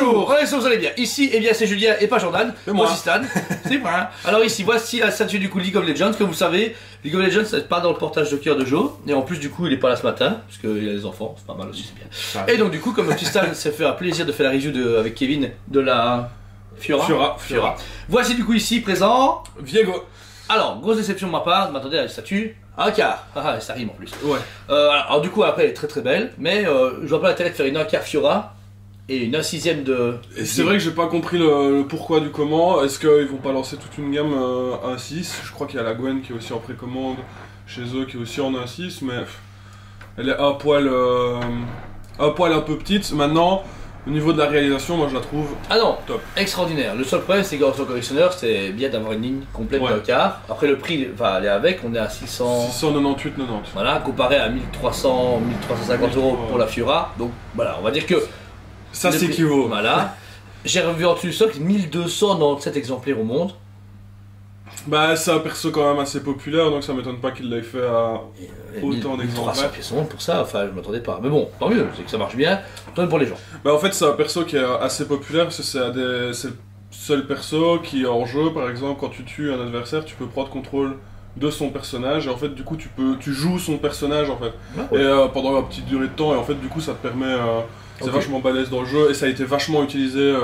Bonjour, on est sûr que vous allez bien. Ici, eh bien, c'est Julien et pas Jordan. Moi aussi Stan. C'est moi. Alors ici, voici la statue du coup League of Legends. Comme vous savez, League of Legends, c'est pas dans le portage de cœur de Joe. Et en plus, du coup, il est pas là ce matin, parce qu'il a des enfants. C'est pas mal aussi, c'est bien. Et donc, du coup, comme le petit Stan s'est fait un plaisir de faire la review avec Kevin de la Fiora. Voici du coup ici présent Viego. Alors, grosse déception de ma part, je m'attendais à une statue. Un quart, ça rime en plus. Ouais. Alors du coup après elle est très très belle, mais je vois pas l'intérêt de faire une 1 quart Fiora et une 1/6 de... Et c'est vrai que j'ai pas compris le pourquoi du comment. Est-ce qu'ils vont pas lancer toute une gamme 1/6? Je crois qu'il y a la Gwen qui est aussi en précommande chez eux, qui est aussi en 1/6, mais elle est un poil un peu petite. Maintenant, au niveau de la réalisation, moi je la trouve top. Extraordinaire. Le seul problème c'est qu'en tant que collectionneur, c'est bien d'avoir une ligne complète d'un quart. Après le prix va aller avec, on est à 698,90. Voilà, comparé à 1300, 1350 euros pour la Fiora. Donc voilà, on va dire que ça s'équivaut. Voilà. J'ai revu en dessous du stock 1297 exemplaires au monde. Bah c'est un perso quand même assez populaire, donc ça m'étonne pas qu'il l'ait fait à autant d'exemplaires. 300 pièces au monde pour ça, enfin je m'attendais pas. Mais bon, tant mieux, c'est que ça marche bien, tant mieux pour les gens. Bah en fait c'est un perso qui est assez populaire, parce que c'est le seul perso qui en jeu, par exemple, quand tu tues un adversaire, tu peux prendre contrôle de son personnage, et en fait du coup tu joues son personnage en fait. Ah, ouais. Et pendant une petite durée de temps, et en fait du coup ça te permet... c'est vachement balèze dans le jeu, et ça a été vachement utilisé...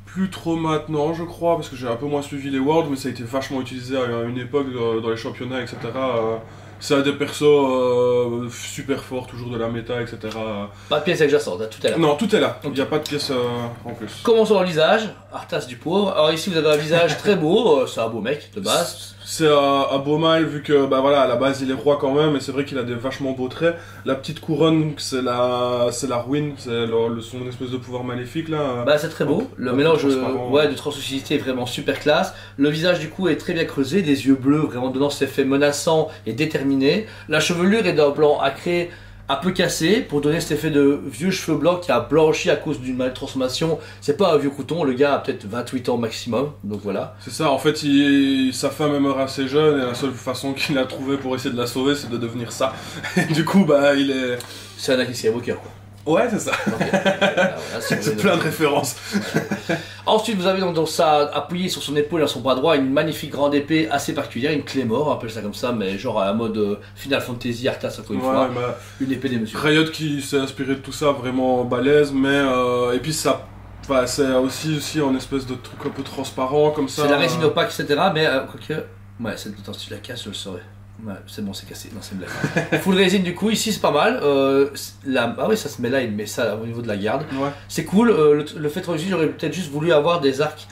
plus trop maintenant je crois, parce que j'ai un peu moins suivi les Worlds, mais ça a été vachement utilisé à une époque dans les championnats, etc. C'est un des persos super forts, toujours de la méta, etc. Pas de pièce adjacente, tout est là. Non, tout est là, il n'y a pas de pièce en plus. Commençons dans le visage, Arthas du pauvre. Alors ici vous avez un visage très beau, c'est un beau mec de base. C'est un beau mâle, vu que bah voilà, à la base il est roi quand même, et c'est vrai qu'il a des vachement beaux traits. La petite couronne, c'est la ruine, c'est son espèce de pouvoir maléfique là. Bah c'est très beau, le mélange de translucidité est vraiment super classe. Le visage du coup est très bien creusé, des yeux bleus vraiment donnant cet effet menaçant et déterminé. La chevelure est d'un blanc acré, un peu cassé, pour donner cet effet de vieux cheveux blancs qui a blanchi à cause d'une maltransformation. C'est pas un vieux couton, le gars a peut-être 28 ans maximum, donc voilà. C'est ça, en fait sa femme est morte assez jeune, et la seule façon qu'il a trouvé pour essayer de la sauver, c'est de devenir ça. Et du coup, bah il est... C'est Anakin Skywalker quoi. Ouais, c'est ça. Okay. Voilà, c'est plein de références. Ensuite, vous avez donc ça appuyé sur son épaule et à son bras droit une magnifique grande épée assez particulière, une Claymore, on appelle ça comme ça, mais genre à la mode Final Fantasy, Arthas encore une fois. Bah, une épée des messieurs. Riot qui s'est inspiré de tout ça, vraiment balèze, mais et puis ça, c'est aussi en espèce de truc un peu transparent comme ça. C'est la résine opaque, etc. Mais quoique, ouais, si tu la casses, je le saurais. Ouais, c'est bon, c'est cassé. Non, c'est une blague. Full résine, du coup, ici c'est pas mal. Ah oui, ça se met là, il met ça au niveau de la garde. Ouais. C'est cool. Le fait de résine, j'aurais peut-être juste voulu avoir des arcs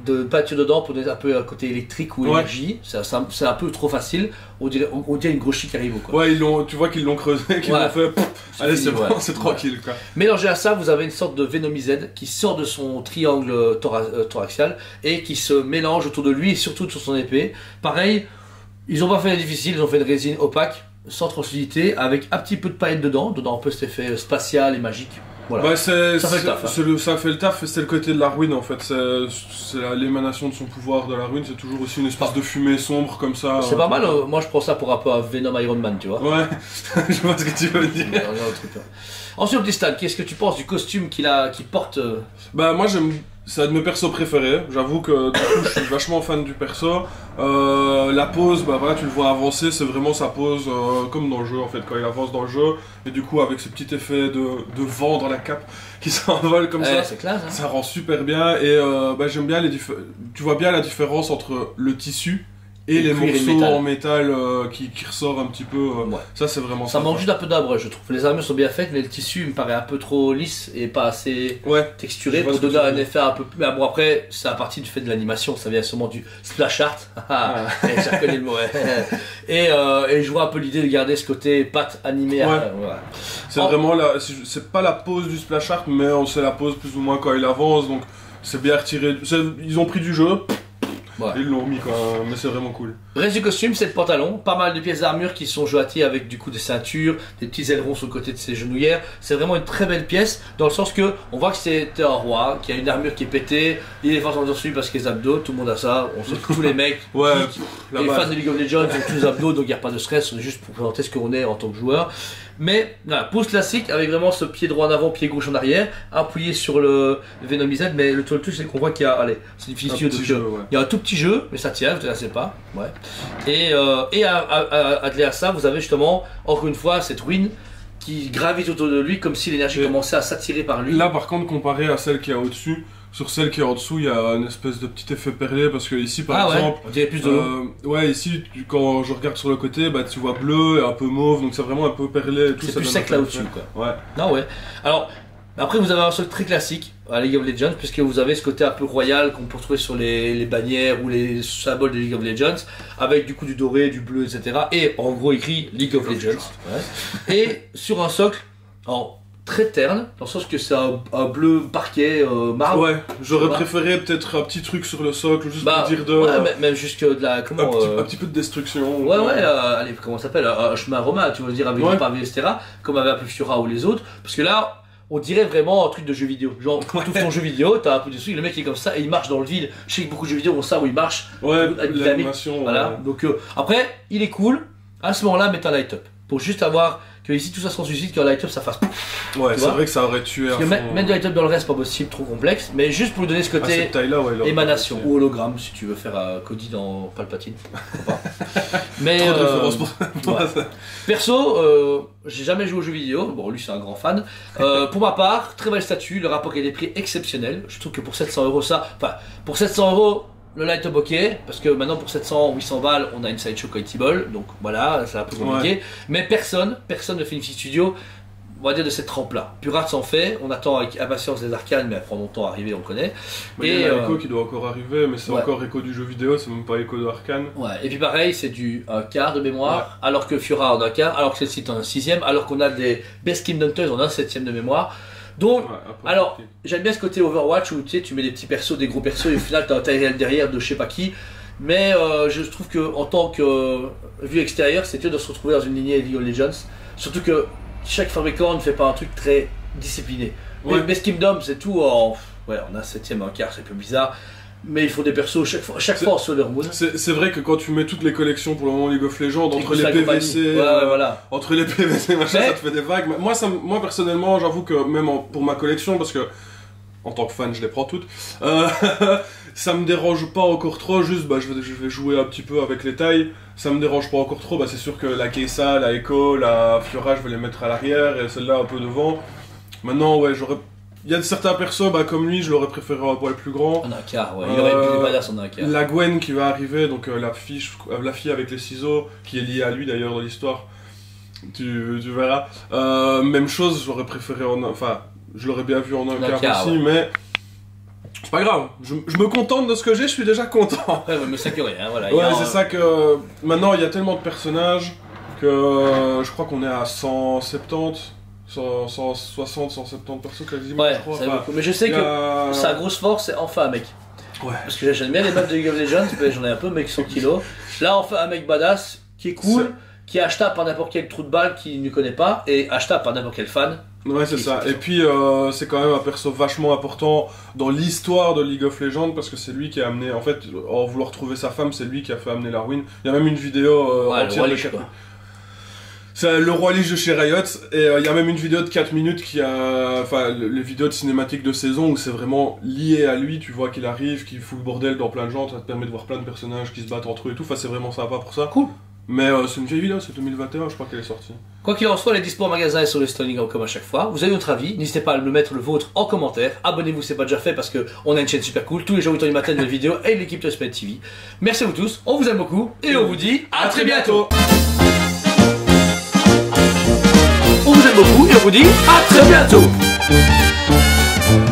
de peinture dedans pour un peu un côté électrique ou énergie. C'est un peu trop facile. On dirait une grosse chic arrive quoi. Ouais, tu vois qu'ils l'ont creusé, qu'ils l'ont fait. Allez, c'est bon, c'est tranquille quoi. Mélangé à ça, vous avez une sorte de Venomized qui sort de son triangle thoraxial et qui se mélange autour de lui et surtout sur son épée. Pareil. Ils ont pas fait la difficile, ils ont fait une résine opaque, sans translucidité, avec un petit peu de paillettes dedans un peu cet effet spatial et magique. Voilà. Bah ça fait le taf. Ça fait le taf, c'est le côté de la ruine en fait. C'est l'émanation de son pouvoir de la ruine, c'est toujours aussi une espèce de fumée sombre comme ça. C'est pas mal, moi je prends ça pour rapport à Venom Iron Man, tu vois. Ouais, je vois ce que tu veux dire. Ensuite, petit Stan, qu'est-ce que tu penses du costume qu'il porte Bah moi c'est un de mes persos préférés, j'avoue que du coup je suis vachement fan du perso. La pose, bah voilà, tu le vois avancer, c'est vraiment sa pose comme dans le jeu en fait, quand il avance dans le jeu, et du coup avec ce petit effet de vent dans la cape qui s'envole comme ça, classe, hein. Ça rend super bien, et bah, j'aime bien tu vois bien la différence entre le tissu et les morceaux en métal qui ressort un petit peu, ça c'est vraiment ça manque juste un peu d'arbre, je trouve. Les armures sont bien faites, mais le tissu me paraît un peu trop lisse et pas assez texturé pour donner un effet un peu plus... Mais bon, après, c'est à partir du fait de l'animation, ça vient sûrement du splash art. J'ai reconnu le mot, et je vois un peu l'idée de garder ce côté patte animée. C'est vraiment c'est pas la pose du splash art, mais c'est la pose plus ou moins quand il avance, donc c'est bien retiré. Ils ont pris du jeu. Ils l'ont mis quoi, mais c'est vraiment cool. Reste du costume, c'est le pantalon, pas mal de pièces d'armure qui sont jointées avec du coup des ceintures, des petits ailerons sur le côté de ses genouillères. C'est vraiment une très belle pièce dans le sens que on voit que c'est un roi, qui a une armure qui est pétée, il est forcément dessus parce qu'il a des abdos, tout le monde a ça, on sait que tous les mecs, les fans de League of Legends ont tous les abdos donc il n'y a pas de stress, on est juste pour présenter ce qu'on est en tant que joueur. Mais voilà, pose classique avec vraiment ce pied droit en avant, pied gauche en arrière, appuyé sur le Venom Z, mais le truc c'est qu'on voit qu'il y a, allez, c'est difficile de jeu, il y a un tout petit jeu, mais ça tient, vous ne laissez pas, ouais. Et attelé à ça, vous avez justement, encore une fois, cette ruine qui gravite autour de lui comme si l'énergie commençait à s'attirer par lui. Là par contre, comparé à celle qui est au-dessus, sur celle qui est en dessous, il y a une espèce de petit effet perlé parce que ici par exemple, on dirait plus de l'eau. Ouais, ici quand je regarde sur le côté, bah tu vois bleu et un peu mauve, donc c'est vraiment un peu perlé et tout. C'est plus sec là au-dessus quoi. Ouais. Non ouais. Alors après vous avez un sol très classique à League of Legends puisque vous avez ce côté un peu royal qu'on peut retrouver sur les bannières ou les symboles de League of Legends avec du coup du doré, du bleu, etc. Et en gros écrit League of Legends. Ouais. Et sur un socle, alors très terne, dans le sens que c'est un bleu parquet marbre. Ouais, j'aurais préféré peut-être un petit truc sur le socle, juste pour dire de... Ouais, même jusque de la... Comment, un petit peu de destruction. Ouais, allez, comment ça s'appelle, un chemin romain, tu veux dire, avec des pavés, etc. Comme avait un peu Fiora ou les autres. Parce que là, on dirait vraiment un truc de jeu vidéo. Genre, tu ouvres ton jeu vidéo, t'as un peu dessus, le mec il est comme ça et il marche dans le vide. Je sais que beaucoup de jeux vidéo ont ça où il marche. Ouais, l'animation. Voilà, donc après, il est cool. À ce moment-là, mets un light-up. Pour juste avoir que ici tout ça se translucide, qu'un light-up ça fasse. Ouais, c'est vrai que ça aurait tué. Parce que mettre du light-up dans le reste, pas possible, trop complexe. Mais juste pour lui donner ce côté émanation ou hologramme, si tu veux faire Cody dans Palpatine. Mais trop de références pour ça. Perso, j'ai jamais joué aux jeux vidéo. Bon, lui c'est un grand fan. Pour ma part, très belle statue, le rapport qualité-prix exceptionnel. Je trouve que pour 700 €, ça, enfin pour 700 €. Le light up ok, parce que maintenant pour 700, 800 balles, on a une sideshow collectible, donc voilà, c'est un peu compliqué. Ouais. Mais personne ne fait une petite studio, on va dire de cette trempe-là. Pure s'en fait, on attend avec impatience des arcanes, mais elles prend longtemps à arriver, on connaît. Mais il y a Echo qui doit encore arriver, mais c'est encore Echo du jeu vidéo, c'est même pas Echo de Arcane. Ouais, et puis pareil, c'est du 1/4 de mémoire, alors que Fiora en a 1/4, alors que celle-ci est en 1/6, alors qu'on a des Best King Hunters en 1/7 de mémoire. Donc, alors, j'aime bien ce côté Overwatch où tu sais, tu mets des petits persos, des gros persos et au final t'as un Tyrell derrière de je sais pas qui. Mais je trouve que en tant que vue extérieure, c'est dur de se retrouver dans une lignée League of Legends. Surtout que chaque fabricant ne fait pas un truc très discipliné. Ouais. Best Kingdom, c'est tout en 1/7, 1/4, c'est un peu bizarre. Mais il faut des persos chaque fois en Solar Moon. C'est vrai que quand tu mets toutes les collections pour le moment League of Legends, entre les PVC, entre les PVC, machin, ça te fait des vagues. Moi personnellement, j'avoue que même pour ma collection, parce que en tant que fan, je les prends toutes, ça me dérange pas encore trop. Juste, je vais jouer un petit peu avec les tailles. Ça me dérange pas encore trop. C'est sûr que la Keisa, la Echo, la Fiora, je vais les mettre à l'arrière et celle-là un peu devant. Maintenant, ouais, il y a certains persos, comme lui, je l'aurais préféré un poil plus grand. En 1/4, ouais. Il aurait pu des badass en 1/4. La Gwen qui va arriver, donc la fille avec les ciseaux, qui est liée à lui d'ailleurs dans l'histoire. Tu verras. Même chose, j'aurais préféré je l'aurais bien vu en 1/4 aussi, mais c'est pas grave. Je me contente de ce que j'ai, je suis déjà content. Ouais, mais c'est que rien, voilà. Ouais, c'est ça que maintenant il y a tellement de personnages que je crois qu'on est à 170. 160, 170 persos quasiment, ouais, je crois. Beaucoup. Mais je sais que sa grosse force, c'est enfin un mec. Ouais. Parce que j'aime bien les maps de League of Legends, mais j'en ai un peu, mec 100 kilos. Là, enfin un mec badass, qui est cool, qui est achetable par n'importe quel trou de balle qui ne connaît pas, et achetable par n'importe quel fan. Ouais, c'est ça. Et puis, c'est quand même un perso vachement important dans l'histoire de League of Legends, parce que c'est lui qui a amené, en fait, en vouloir trouver sa femme, c'est lui qui a fait amener la ruine. Il y a même une vidéo entière de c'est le roi Lich de chez Riot, et il y a même une vidéo de 4 minutes les vidéos de cinématiques de saison où c'est vraiment lié à lui, tu vois qu'il arrive, qu'il fout le bordel dans plein de gens, ça te permet de voir plein de personnages qui se battent entre eux et tout, c'est vraiment sympa pour ça. Cool. Mais c'est une vieille vidéo, c'est 2021, je crois qu'elle est sortie. Quoi qu'il en soit, elle est dispo en magasin et sur le Stoning comme à chaque fois. Vous avez votre avis, n'hésitez pas à me mettre le vôtre en commentaire. Abonnez-vous, c'est pas déjà fait parce qu'on a une chaîne super cool. Tous les jours 8h du matin, de vidéos et l'équipe de Spade TV. Merci à vous tous, on vous aime beaucoup et on vous dit à très bientôt. On vous aime beaucoup et on vous dit à très bientôt.